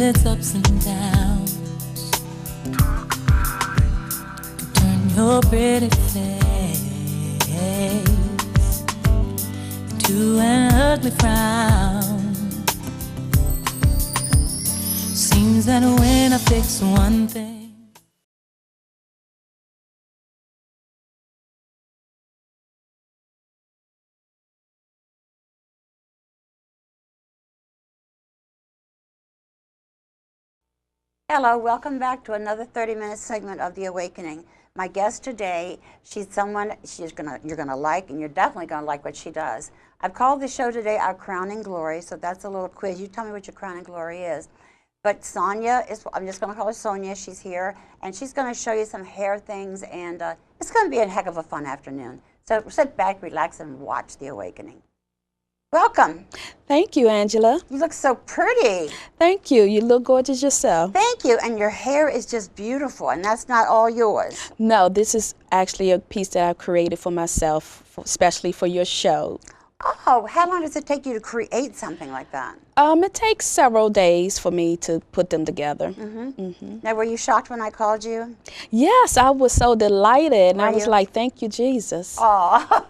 its ups and downs. Turn your pretty face to an ugly frown. Seems that when I fix one thing, Hello, welcome back to another 30-minute segment of The Awakening. My guest today, she's someone you're gonna like, and you're definitely gonna like what she does. I've called the show today Our Crowning Glory, so that's a little quiz. You tell me what your crowning glory is. But Sonia I'm just gonna call her Sonia. She's here, and she's gonna show you some hair things, and it's gonna be a heck of a fun afternoon. So sit back, relax, and watch The Awakening. Welcome. Thank you, Angela. You look so pretty. Thank you. You look gorgeous yourself. Thank you. And your hair is just beautiful, and that's not all yours. No, this is actually a piece that I've created for myself, especially for your show. Oh, how long does it take you to create something like that? It takes several days for me to put them together. Now, were you shocked when I called you? Yes, I was so delighted, and I was like, thank you, Jesus. Oh,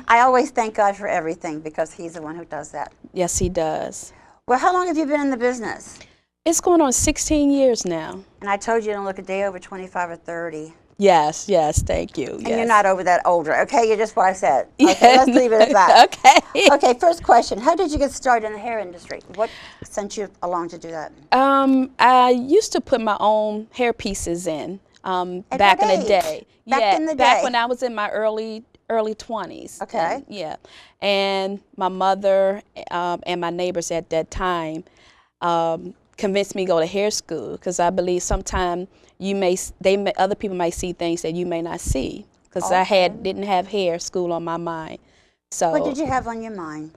I always thank God for everything because He's the one who does that. Yes, He does. Well, how long have you been in the business? It's going on 16 years now. And I told you to look a day over 25 or 30. Yes, thank you. And you're not over that older, okay? You're just what I said. Okay, Yeah. let's leave it at that. Okay. Okay, first question. How did you get started in the hair industry? What sent you along to do that? I used to put my own hair pieces in back in the day. Back when I was in my early 20s. Okay. And my mother and my neighbors at that time convinced me to go to hair school because I believe sometimes other people might see things that you may not see because I didn't have hair school on my mind. So what did you have on your mind?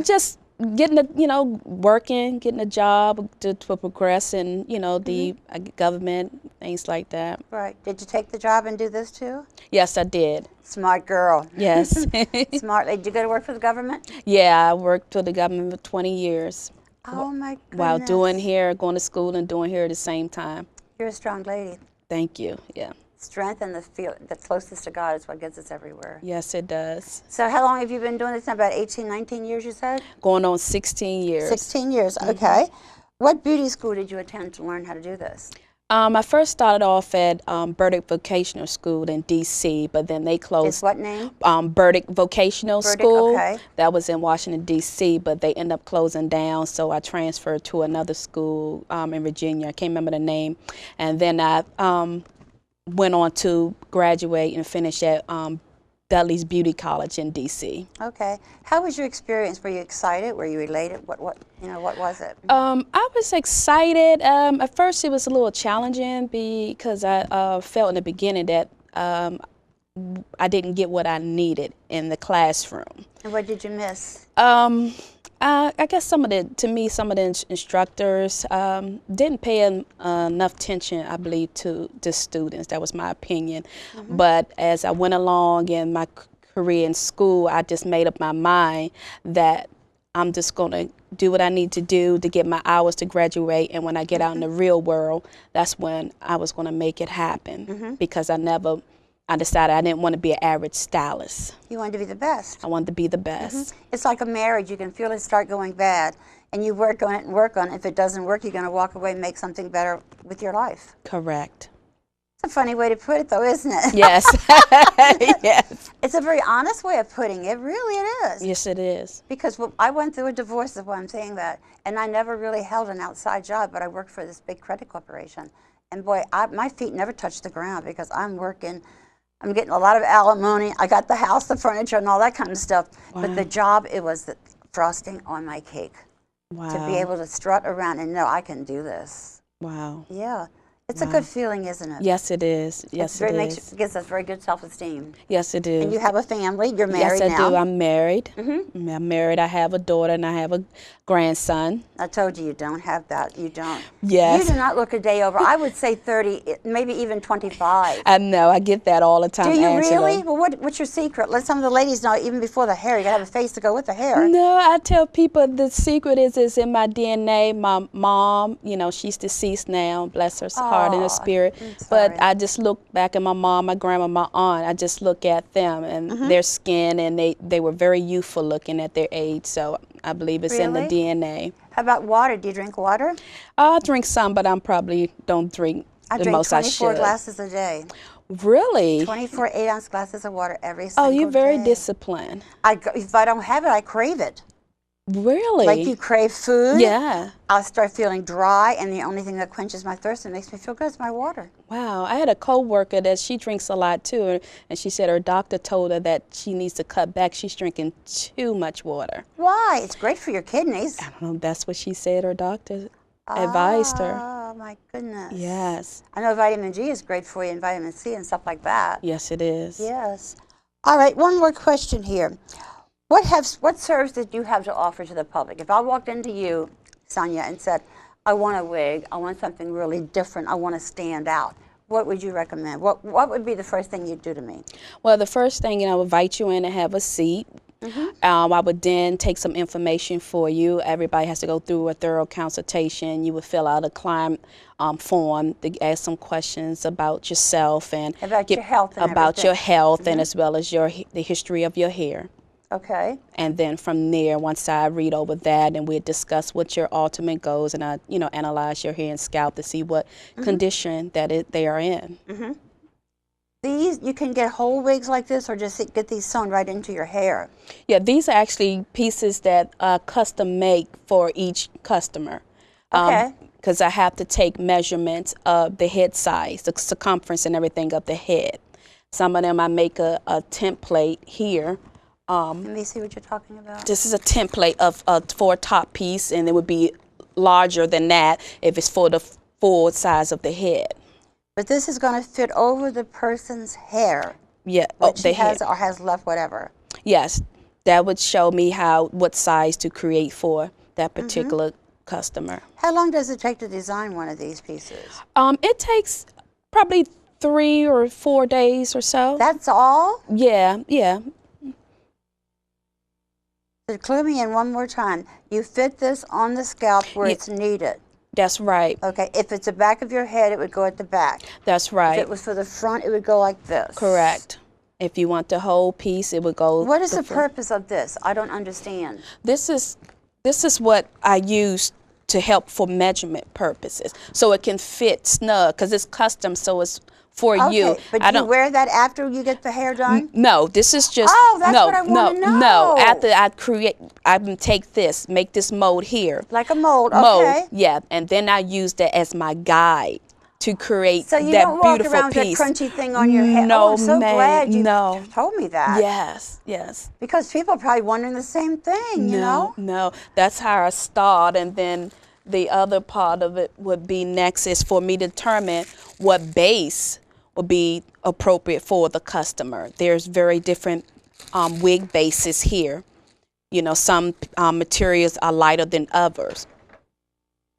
Just getting working, getting a job to progress in, the government, things like that. Right. Did you take the job and do this too? Yes, I did. Smart girl. Yes. Smart. Did you go to work for the government? Yeah, I worked for the government for 20 years. Oh my goodness. While going to school and doing hair at the same time. You're a strong lady. Thaneel you. Yeah. Strength and the closest to God is what gets us everywhere. Yes, it does. So how long have you been doing this now? About 18, 19 years, you said? Going on 16 years. 16 years, okay. What beauty school did you attend to learn how to do this? I first started off at Burdick Vocational School in D.C., but then they closed. It's what name? Burdick Vocational School. Okay. That was in Washington, D.C., but they ended up closing down, so I transferred to another school in Virginia. I can't remember the name. And then I went on to graduate and finish at Dudley's Beauty College in D.C. Okay. How was your experience? Were you excited? Were you elated? What was it? I was excited. At first, it was a little challenging because I felt in the beginning that I didn't get what I needed in the classroom. And what did you miss? I guess some of the instructors didn't pay enough attention, I believe, to the students. That was my opinion. But as I went along in my career in school, I just made up my mind that I'm just going to do what I need to do to get my hours to graduate. And when I get out in the real world, that's when I was going to make it happen because I decided I didn't want to be an average stylist. You wanted to be the best. I wanted to be the best. It's like a marriage. You can feel it start going bad, and you work on it and work on it. If it doesn't work, you're going to walk away and make something better with your life. Correct. It's a funny way to put it, though, isn't it? Yes. Yes. It's a very honest way of putting it. Really, it is. Yes, it is. Because I went through a divorce, that's why I'm saying that, and I never really held an outside job, but I worked for this big credit corporation. And boy, my feet never touched the ground because I'm getting a lot of alimony. I got the house, the furniture, and all that kind of stuff. Wow. But the job, it was the frosting on my cake. Wow. To be able to strut around and know I can do this. Wow. Yeah. It's a good feeling, isn't it? Yes, it is. Yes, it is. Gives us very good self-esteem. Yes, it is. And you have a family. You're married now. now. Yes, I do. I'm married. I'm married. I have a daughter and I have a grandson. I told you you don't have that. You don't. Yes. You do not look a day over. I would say 30, maybe even 25. I know. I get that all the time, Do you Angela. really? Well, what's your secret? Let some of the ladies know, even before the hair. You got to have a face to go with the hair. No, I tell people the secret is in my DNA. My mom, you know, she's deceased now, bless her heart and her spirit. But I just look back at my mom, my grandma, my aunt. I just look at them and their skin, and they were very youthful looking at their age. So I believe it's in the DNA. How about water? Do you drink water? I drink some, but I probably don't drink the most I should. I drink 24 glasses a day. Really? 24 8-ounce glasses of water every single day. Oh, you're very disciplined. If I don't have it, I crave it. Really? Like you crave food? Yeah. I'll start feeling dry, and the only thing that quenches my thirst and makes me feel good is my water. Wow. I had a coworker that she drinks a lot too, and she said her doctor told her that she needs to cut back. She's drinking too much water. Why? It's great for your kidneys. I don't know. That's what she said her doctor advised her. Oh, my goodness. Yes. I know vitamin G is great for you, and vitamin C and stuff like that. Yes, it is. Yes. All right, one more question here. What service did you have to offer to the public? If I walked into you, Sonia, and said, I want a wig, I want something really different, I want to stand out, what would you recommend? What would be the first thing you'd do to me? Well, the first thing, I would invite you in and have a seat. I would then take some information for you. Everybody has to go through a thorough consultation. You would fill out a client form to ask some questions about yourself and about your health and about everything. your health and as well as the history of your hair. Okay. And then from there, once I read over that, and we discuss what your ultimate goals, and I, analyze your hair and scalp to see what condition that they are in. These, you can get whole wigs like this, or just get these sewn right into your hair? Yeah, these are actually pieces that are custom make for each customer. Okay. Because I have to take measurements of the head size, the circumference and everything of the head. Some of them I make a template here. Let me see what you're talking about. This is a template for a top piece, and it would be larger than that if it's for the full size of the head. But this is going to fit over the person's hair. Yeah, which he has or has left, whatever. Yes, that would show me what size to create for that particular customer. How long does it take to design one of these pieces? It takes probably 3 or 4 days or so. That's all? Yeah, yeah. So clue me in one more time. You fit this on the scalp where it's needed. That's right. Okay, if it's the back of your head, it would go at the back. That's right. If it was for the front, it would go like this. Correct. If you want the whole piece, it would go. What is the purpose of this? I don't understand. This is what I use to help for measurement purposes, so it can fit snug because it's custom, so it's for you. But do you wear that after you get the hair done? No, this is just. Oh, that's what I want to know. No, after I take this, make this mold here. Like a mold, okay. Yeah, and then I use that as my guide to create so you that don't walk beautiful around piece. With that crunchy thing on your head. No, oh, I'm so glad you told me that. Yes, yes. Because people are probably wondering the same thing, you know? No, that's how I start, and then the other part of it would be next is for me to determine what base would be appropriate for the customer. There's very different wig bases here. You know, some materials are lighter than others.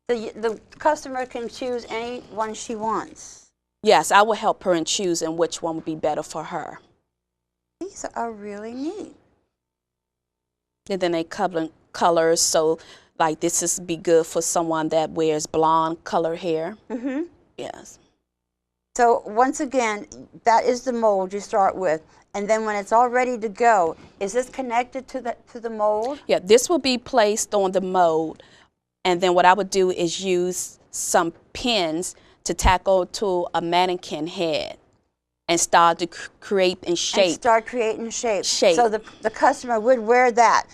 The customer can choose any one she wants. Yes, I will help her in choosing which one would be better for her. These are really neat. And then they cover colors, so like this is be good for someone that wears blonde color hair. Yes. So once again, that is the mold you start with, and then when it's all ready to go, is this connected to the mold? Yeah, this will be placed on the mold, and then what I would do is use some pins to tackle to a mannequin head and start to create and shape. And start creating shape. So the customer would wear that.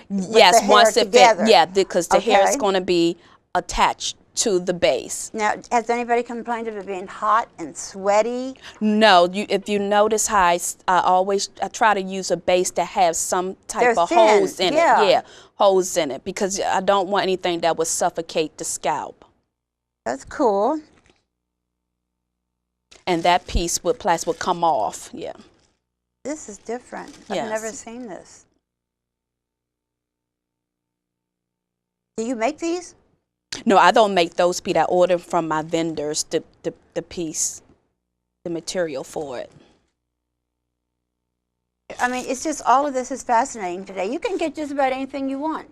Yes, once it fits. Yeah, because the hair is Okay. going to be attached to the base. Now, has anybody complained of it being hot and sweaty? No, if you notice how I try to use a base that has some type of thin, holes in yeah. it. Yeah, holes in it, because I don't want anything that would suffocate the scalp. That's cool. and that piece would plastic would come off. Yeah. This is different. I've Yes. never seen this. Do you make these? No, I don't make those pieces. I order from my vendors the piece, the material for it. I mean, it's just all of this is fascinating today. You can get just about anything you want.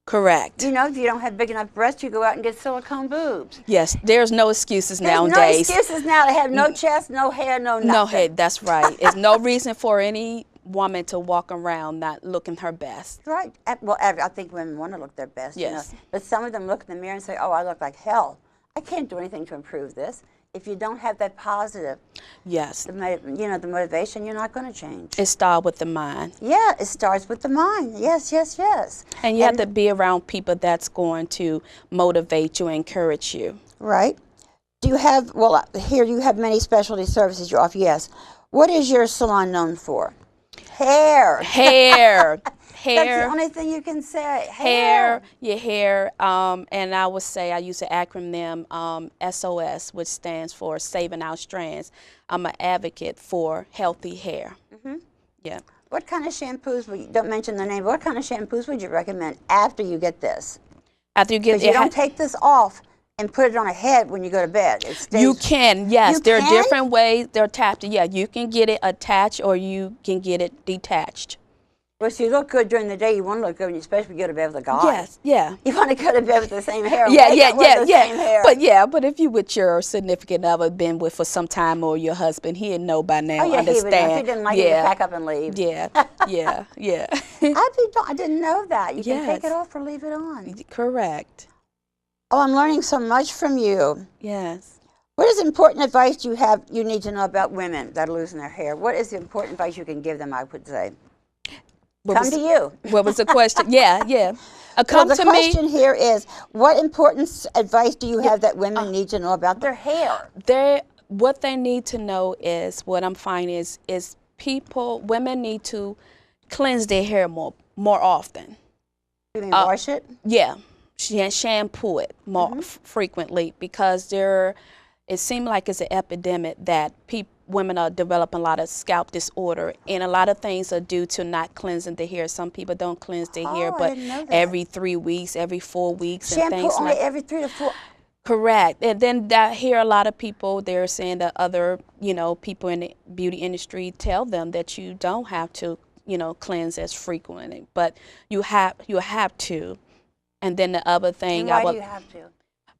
Correct. You know, if you don't have big enough breasts, you go out and get silicone boobs. Yes, there's no excuses There's nowadays. no excuses now. They have no chest, no hair, no nothing. No head, that's right. There's no reason for any woman to walk around not looking her best. Right. Well, I think women want to look their best. Yes. You know? But some of them look in the mirror and say, "Oh, I look like hell. I can't do anything to improve this." If you don't have that positive, Yes. the motivation, you're not going to change. It starts with the mind. Yeah, it starts with the mind. Yes, yes, yes. And you have to be around people that's going to motivate you, encourage you. Right. Do you have, well, here you have many specialty services you offer, yes. What is your salon known for? Hair. Hair. That's the only thing you can say. Hair, your hair, and I would say I use the acronym SOS, which stands for Saving Our Strands. I'm an advocate for healthy hair. Yeah. What kind of shampoos, don't mention the name, what kind of shampoos would you recommend after you get this? After you get Because you don't take this off and put it on a head when you go to bed. It stays. You can, yes. You There are can? different ways they're attached. Yeah, you can get it attached or you can get it detached. Well, so you look good during the day. You want to look good, when you especially go to bed with a guy. Yes, yeah. You want to go to bed with the same hair. Yeah, wake yeah, up with yeah, the same hair. yeah. But if you with your significant other, been with for some time, or your husband, he'd know by now. Oh, yeah, understand. he would know. If he didn't like it, he'd pack up and leave. Yeah, yeah, yeah. I didn't know that. You can take Yes. it off or leave it on. Correct. Oh, I'm learning so much from you. Yes. What is important advice you need to know about women that are losing their hair? What is the important advice you can give them, I would say? Come to you. What was the question? Yeah, yeah. Well, Come the to me. question here is, what important advice do you have that women need to know about their hair? What they need to know is, what I'm finding is women need to cleanse their hair more often. You mean wash it? Yeah, shampoo it more frequently, because it seems like it's an epidemic that women are developing a lot of scalp disorder, and a lot of things are due to not cleansing the hair. Some people don't cleanse their hair, I but didn't know that. every 3 weeks, every 4 weeks, and Shampoo things only like. every 3 to 4. Correct. And then I hear a lot of people, they're saying that other, people in the beauty industry tell them that you don't have to, cleanse as frequently, but you have to. And then the other thing, Why do you have to?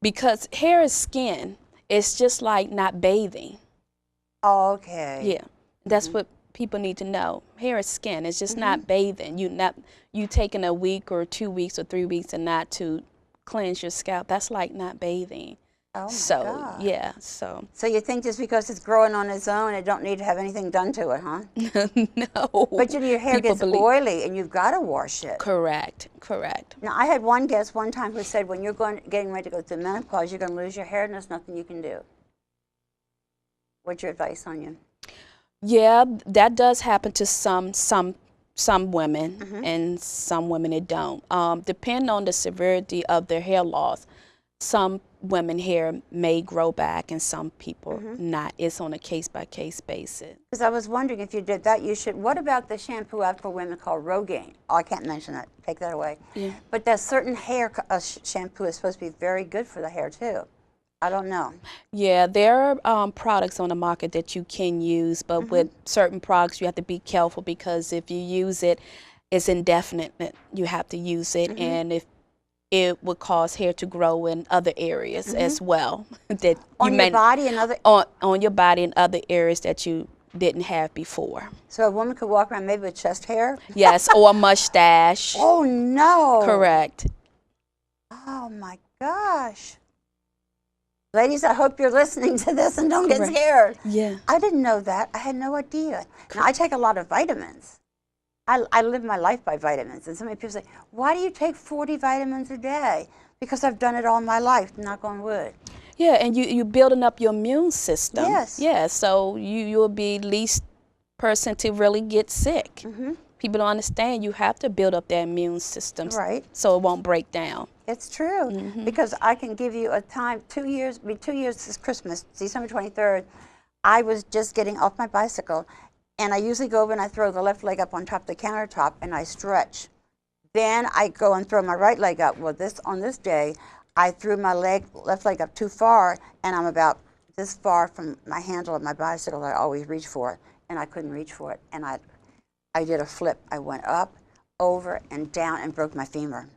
because hair is skin. It's just like not bathing. Oh, okay. Yeah, that's what people need to know. Hair is skin. It's just not bathing. You taking a week or 2 weeks or 3 weeks and not to cleanse your scalp. That's like not bathing. Oh, my So God. yeah, so So you think just because it's growing on its own, it don't need to have anything done to it, huh? no. But your hair People gets believe- oily, and you've got to wash it. Correct. Now, I had one guest one time who said, when you're getting ready to go through menopause, you're going to lose your hair, and there's nothing you can do. What's your advice on you? Yeah, that does happen to some women, and some women it don't. Depending on the severity of their hair loss, some women hair may grow back and some people not. It's on a case-by-case basis. Because I was wondering, if you did that, you should. What about the shampoo out for women called Rogaine? Oh, I can't mention that. Take that away. Yeah. But that certain hair shampoo is supposed to be very good for the hair, too. I don't know. Yeah, there are products on the market that you can use, but with certain products you have to be careful, because if you use it, it's indefinite. You have to use it, and if it would cause hair to grow in other areas as well. That On you your may, body and other. on your body and other areas that you didn't have before. So a woman could walk around maybe with chest hair. Yes, or a mustache. Oh no! Correct. Oh my gosh! Ladies, I hope you're listening to this and don't get Correct. scared. Yeah. I didn't know that. I had no idea. Now, I take a lot of vitamins. I live my life by vitamins. And so many people say, why do you take 40 vitamins a day? Because I've done it all my life, knock on wood. Yeah, and you building up your immune system. Yes. Yeah, so you'll be least person to really get sick. People don't understand you have to build up their immune systems, Right. so it won't break down. It's true. Because I can give you a time, 2 years, 2 years this Christmas, December 23rd, I was just getting off my bicycle, and I usually go over and I throw the left leg up on top of the countertop and I stretch. Then I go and throw my right leg up. Well, on this day, I threw my left leg up too far, and I'm about this far from my handle of my bicycle that I always reach for, and I couldn't reach for it. And I did a flip. I went up, over, and down and broke my femur.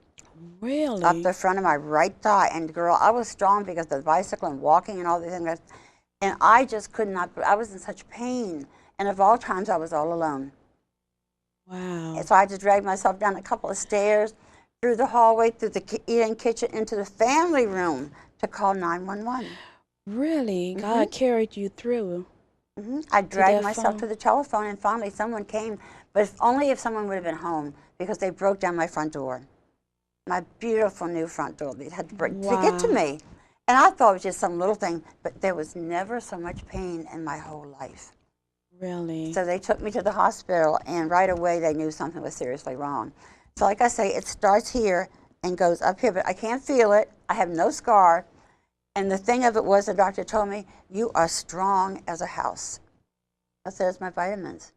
Really? Up the front of my right thigh. And girl, I was strong because of the bicycle and walking and all these things. And I just could not, I was in such pain. And of all times, I was all alone. Wow. And so I had to drag myself down a couple of stairs, through the hallway, through the eating kitchen, into the family room to call 911. Really? God carried you through. I dragged myself to the telephone, and finally someone came, but only if someone would have been home, because they broke down my front door. My beautiful new front door. They had to break to get to me. And I thought it was just some little thing, but there was never so much pain in my whole life. Really? So they took me to the hospital, and right away they knew something was seriously wrong. So like I say, it starts here and goes up here, but I can't feel it. I have no scar. And the thing of it was, the doctor told me, you are strong as a house. I said, it's my vitamins.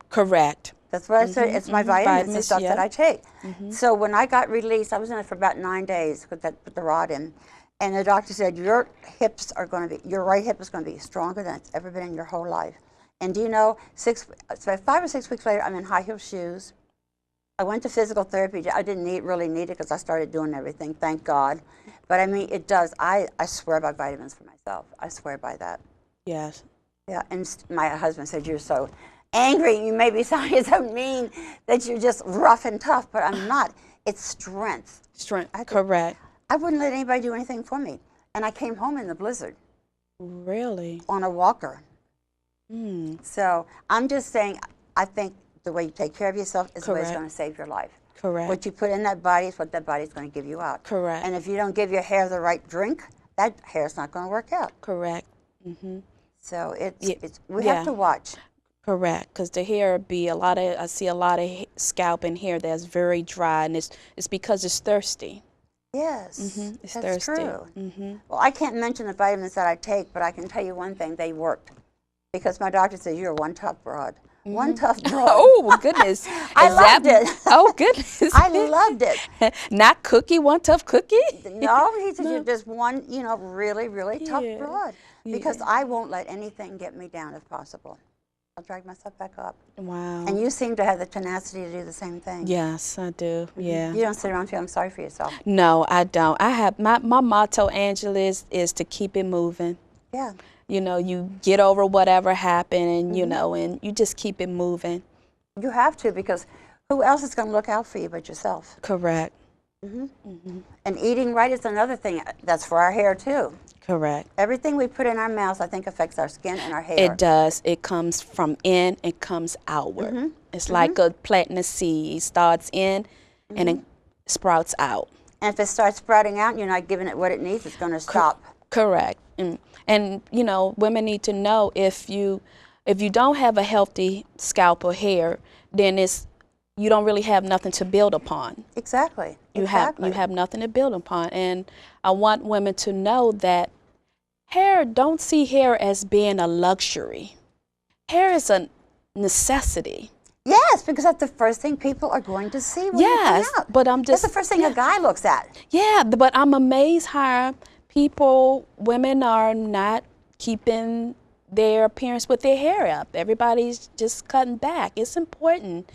Correct. That's what I said. It's my vitamins and stuff that I take. So when I got released, I was in it for about 9 days with the rod in. And the doctor said, your right hip is going to be stronger than it's ever been in your whole life. And do you know, 5 or 6 weeks later, I'm in high heel shoes. I went to physical therapy. I didn't really need it because I started doing everything, thank God. But I mean, it does. I swear by vitamins for myself. I swear by that. Yes. Yeah, and my husband said, you're so angry. You may be sounding so mean that you're just rough and tough, but I'm not. It's strength. Strength, correct. I wouldn't let anybody do anything for me. And I came home in the blizzard. Really? On a walker. Mm. So I'm just saying, I think the way you take care of yourself is the way it's going to save your life. Correct. What you put in that body is what that body's going to give you out. Correct. And if you don't give your hair the right drink, that hair's not going to work out. Correct. Mm-hmm. So we have to watch. Correct, because the hair be I see a lot of scalp and hair that's very dry, and it's because it's thirsty. Yes, It's that's thirsty. True. Well, I can't mention the vitamins that I take, but I can tell you one thing, they worked. Because my doctor said, you're one tough broad. One tough broad. Oh, goodness. I loved it. Oh, goodness. I loved it. Not cookie, one tough cookie? No, he said, you're just one, really, really tough broad. Because I won't let anything get me down if possible. I'll drag myself back up. Wow. And you seem to have the tenacity to do the same thing. Yes, I do. Yeah. You don't sit around feeling sorry for yourself. No, I don't. I have my motto, Angela, is to keep it moving. Yeah. You get over whatever happened, and and you just keep it moving. You have to, because who else is going to look out for you but yourself? Correct. And eating right is another thing. That's for our hair too. Correct. Everything we put in our mouths, I think, affects our skin and our hair. It does. It comes from in, it comes outward. It's like a planting a seed. It starts in, and it sprouts out. And if it starts sprouting out and you're not giving it what it needs, it's going to stop. Correct. And women need to know, if you don't have a healthy scalp or hair, then you don't really have nothing to build upon. Exactly. You have nothing to build upon. And I want women to know that don't see hair as being a luxury. Hair is a necessity. Yes, because that's the first thing people are going to see when you come out. But I'm just... That's the first thing a guy looks at. Yeah, but I'm amazed how women are not keeping their appearance with their hair up. Everybody's just cutting back. It's important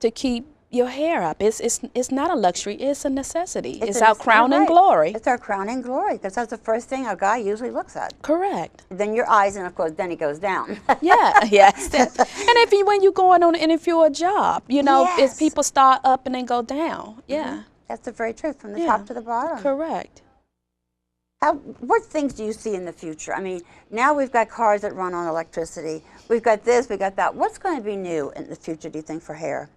to keep your hair up. It's not a luxury. It's a necessity. It's our crowning glory. It's our crowning glory, because that's the first thing a guy usually looks at. Correct. Then your eyes, and of course, then it goes down. Yes. And when you're going on an interview or job, if people start up and then go down. Yeah. That's the very truth, from the top to the bottom. Correct. What things do you see in the future? I mean, now we've got cars that run on electricity. We've got this, we've got that. What's going to be new in the future, do you think, for hair?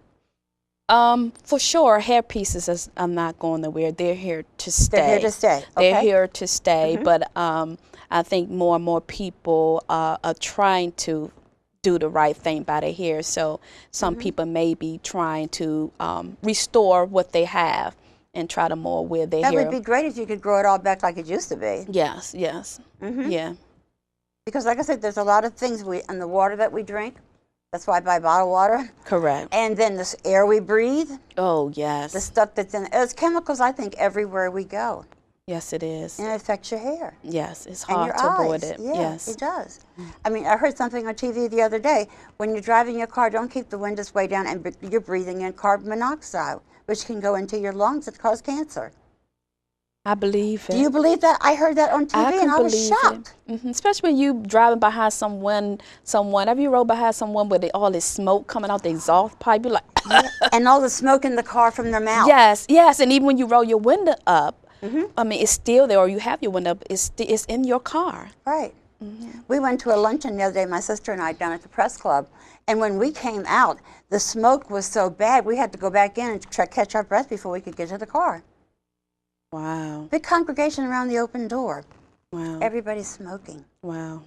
For sure, hair pieces are not going nowhere. They're here to stay. They're here to stay. They're here to stay. But I think more and more people are trying to do the right thing by their hair. So some people may be trying to restore what they have and try to mold where their hair. That would be great if you could grow it all back like it used to be. Yes. Yeah. Because like I said, there's a lot of things in the water that we drink. That's why I buy bottled water. Correct. And then this air we breathe, Oh, yes. the stuff that's in there's chemicals, I think, everywhere we go. Yes, it is. And it affects your hair. Yes, it's And hard your to eyes. avoid it. Yeah, Yes. it does. I mean, I heard something on TV the other day. When you're driving your car, don't keep the windows way down, and you're breathing in carbon monoxide, which can go into your lungs and cause cancer. I believe it. Do you believe that? I heard that on TV, and I was shocked. Especially when you driving behind someone. Have you rode behind someone with all this smoke coming out the exhaust pipe? You're like, And all the smoke in the car from their mouth. yes, yes. And even when you roll your window up, I mean, it's still there, or you have your window up, it's in your car. Right. We went to a luncheon the other day, my sister and I, down at the press club. And when we came out, the smoke was so bad, we had to go back in and try to catch our breath before we could get to the car. Wow. Big congregation around the open door. Wow. Everybody's smoking. Wow.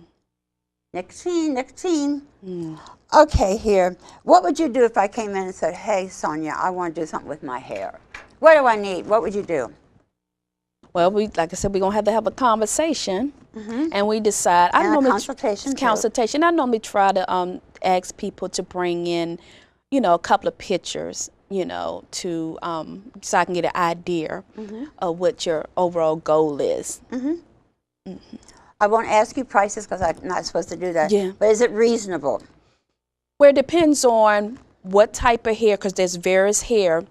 Nicotine, nicotine. Okay, here. What would you do if I came in and said, hey, Sonia, I want to do something with my hair? What do I need? What would you do? Well, like I said, we're going to have a conversation, and we decide. And a consultation, too. Consultation. I normally try to ask people to bring in, a couple of pictures, to so I can get an idea of what your overall goal is. I won't ask you prices because I'm not supposed to do that. Yeah. But is it reasonable? Well, it depends on what type of hair, because there's various hair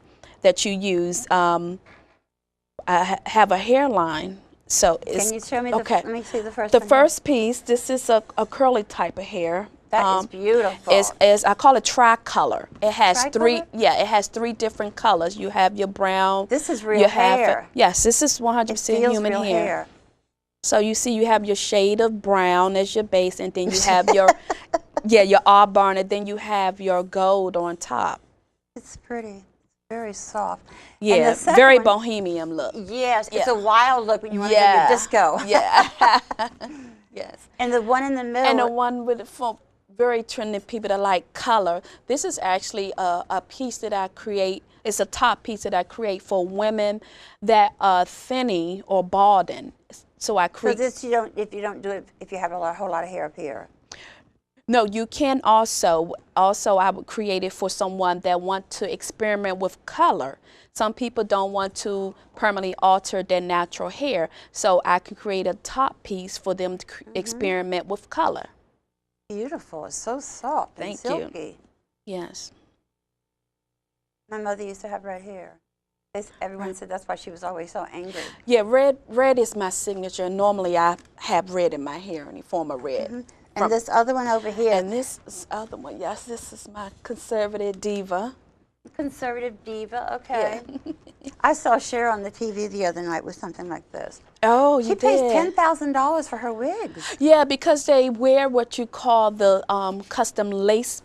that you use. I have a hairline, so it's... Can you show me okay. Let me see the first The one. first piece, this is a curly type of hair. That is beautiful. Is I call it tricolor. It has Tricolor? it has three different colors. You have your brown. This is real hair. Yes, this is 100% It feels human real hair. So you see, you have your shade of brown as your base, and then you have your, your auburn, and then you have your gold on top. It's pretty. Very soft. Yeah, And the second very one- bohemian look. Yes, it's Yeah. a wild look when you want to do your disco. Yeah. Yes. And the one in the middle. And the one with for very trendy people that like color. This is actually a piece that I create. It's a top piece that I create for women that are thinning or balding. So I So create. this you don't if you have a whole lot of hair up here. No, you can also I would create it for someone that want to experiment with color. Some people don't want to permanently alter their natural hair, so I could create a top piece for them to experiment with color. Beautiful. It's so soft and Thank you. silky. Yes. My mother used to have red hair. Everyone said that's why she was always so angry. Yeah, red is my signature. Normally I have red in my hair, any form of red. And this other one over here. And this other one, yes, this is my conservative diva. Conservative diva, okay. I saw Cher on the TV the other night with something like this. Oh, you She pays did? $10,000 for her wigs. Yeah, because they wear what you call the custom lace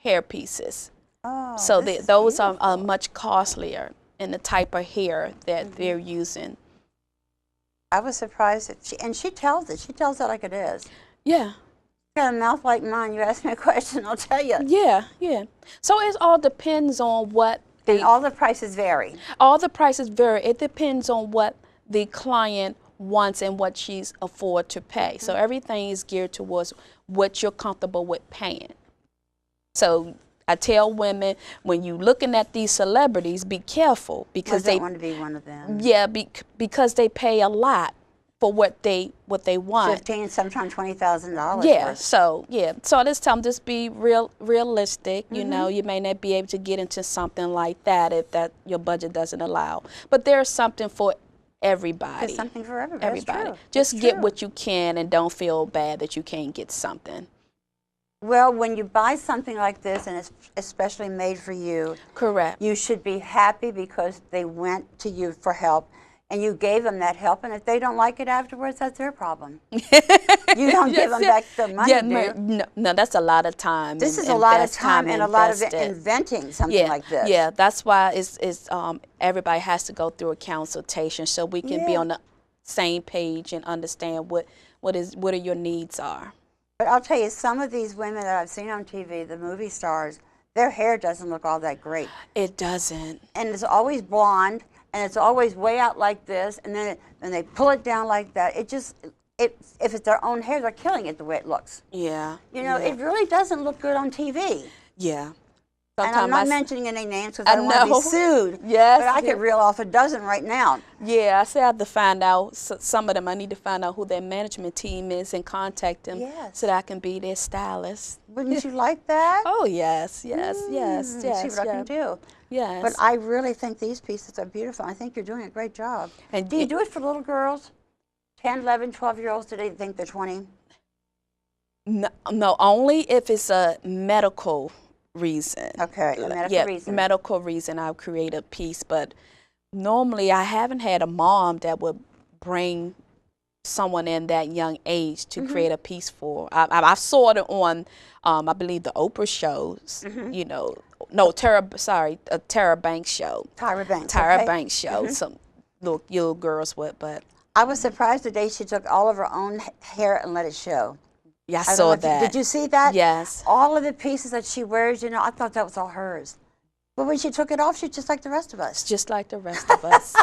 hair pieces. Oh, So this is those are beautiful. much costlier in the type of hair that they're using. I was surprised that she tells it. She tells it like it is. Yeah. Got a mouth like mine. You ask me a question, I'll tell you. Yeah, yeah. So it all depends on what And all the prices vary. all the prices vary. It depends on what the client wants and what she's afford to pay. So everything is geared towards what you're comfortable with paying. So I tell women, when you're looking at these celebrities, be careful because I they don't want to be one of them. yeah, because they pay a lot for what they want. $15,000, sometimes $20,000. Yeah, worth. so I just tell them just be realistic. You know, you may not be able to get into something like that if that your budget doesn't allow. But there's something for everybody. There's something for everybody. That's true. Just That's get true. what you can and don't feel bad that you can't get something. Well, when you buy something like this and it's especially made for you, Correct. you should be happy because they went to you for help and you gave them that help. And if they don't like it afterwards, that's their problem. You don't give them back the money, Yeah, do you? no, that's a lot of time. This and is a lot of time time and a lot of invested. inventing something Yeah, like this. yeah, that's why it's everybody has to go through a consultation so we can be Yeah. on the same page and understand what are your needs are. But I'll tell you, some of these women that I've seen on TV, the movie stars, their hair doesn't look all that great. It doesn't. And it's always blonde, and it's always way out like this, and then they pull it down like that. It just, if it's their own hair, they're killing it the way it looks. Yeah. You know, yeah. it really doesn't look good on TV. Yeah. And I'm not mentioning any names because I don't want to be sued. Yes. But I could reel off a dozen right now. Yeah, I say I have to find out, some of them I need to find out who their management team is and contact them so that I can be their stylist. Wouldn't you like that? Oh, yes, yes, yes, yes. See what I can do. Yes. But I really think these pieces are beautiful. I think you're doing a great job. And do you do it for little girls? 10, 11, 12-year-olds, do they think they're 20? No, only if it's a medical reason. Okay, a medical reason. Medical reason I'll create a piece, but normally I haven't had a mom that would bring someone in that young age to create a piece for. I saw it on, I believe, the Oprah shows, you know, no, Tara Banks show. Tyra Banks show, some little girls would, but. I was surprised the day she took all of her own hair and let it show. Yeah, I saw that. Did you see that? Yes. All of the pieces that she wears, you know, I thought that was all hers. But when she took it off, she's just like the rest of us. Just like the rest of us.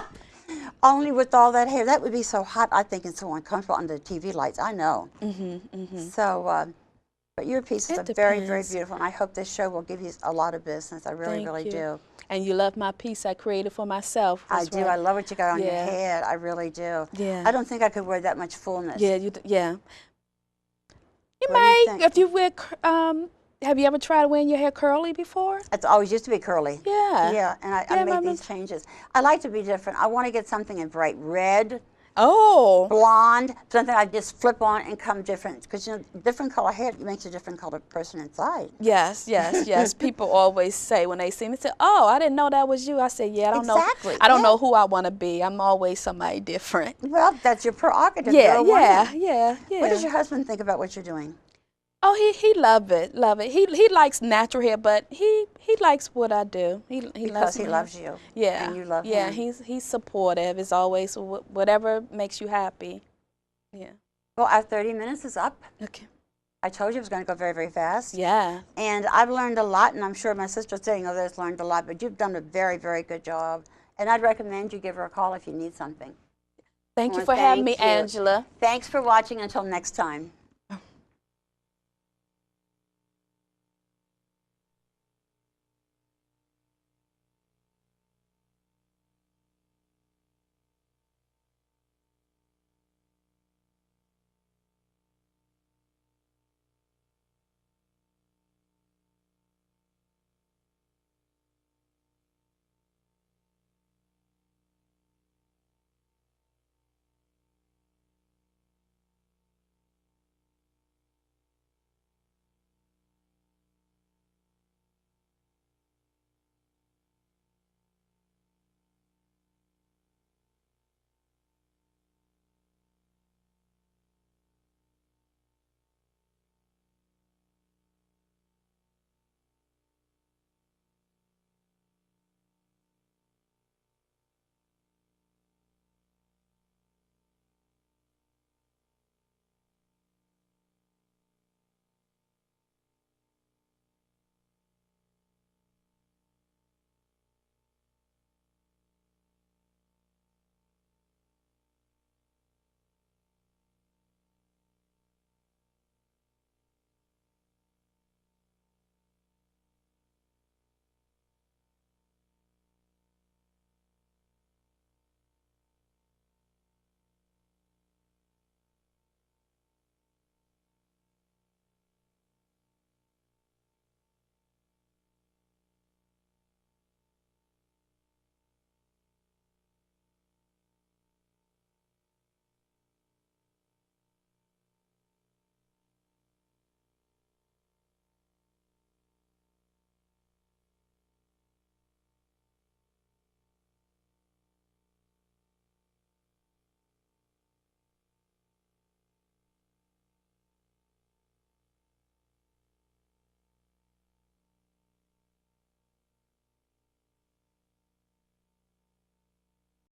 Only with all that hair. That would be so hot, I think, and so uncomfortable under the TV lights. I know. So, but your pieces are very, very beautiful, and I hope this show will give you a lot of business. I really, really do. And you love my piece I created for myself. I do. I love what you got on your head. I really do. Yeah. I don't think I could wear that much fullness. Yeah, You may, if you wear, have you ever tried wearing your hair curly before? It's always used to be curly. Yeah. Yeah, and I made these changes. I like to be different. I want to get something in bright red. Oh. Blonde, something I just flip on and come different. Because, you know, different color hair makes a different color person inside. Yes, yes, yes. People always say when they see me, say, "Oh, I didn't know that was you." I say, "Yeah, I don't know. I don't know who I want to be. I'm always somebody different." Well, that's your prerogative. Yeah, You're a woman. yeah. What does your husband think about what you're doing? Oh, he love it. He likes natural hair, but he likes what I do. Because he loves you. Yeah. And you love him. Yeah, he's supportive. It's always whatever makes you happy. Yeah. Well, our 30 minutes is up. Okay. I told you it was going to go very, very fast. Yeah. And I've learned a lot, and I'm sure my sister sitting over there has learned a lot, but you've done a very, very good job. And I'd recommend you give her a call if you need something. Thank you for having me, Angela. Thanks for watching. Until next time.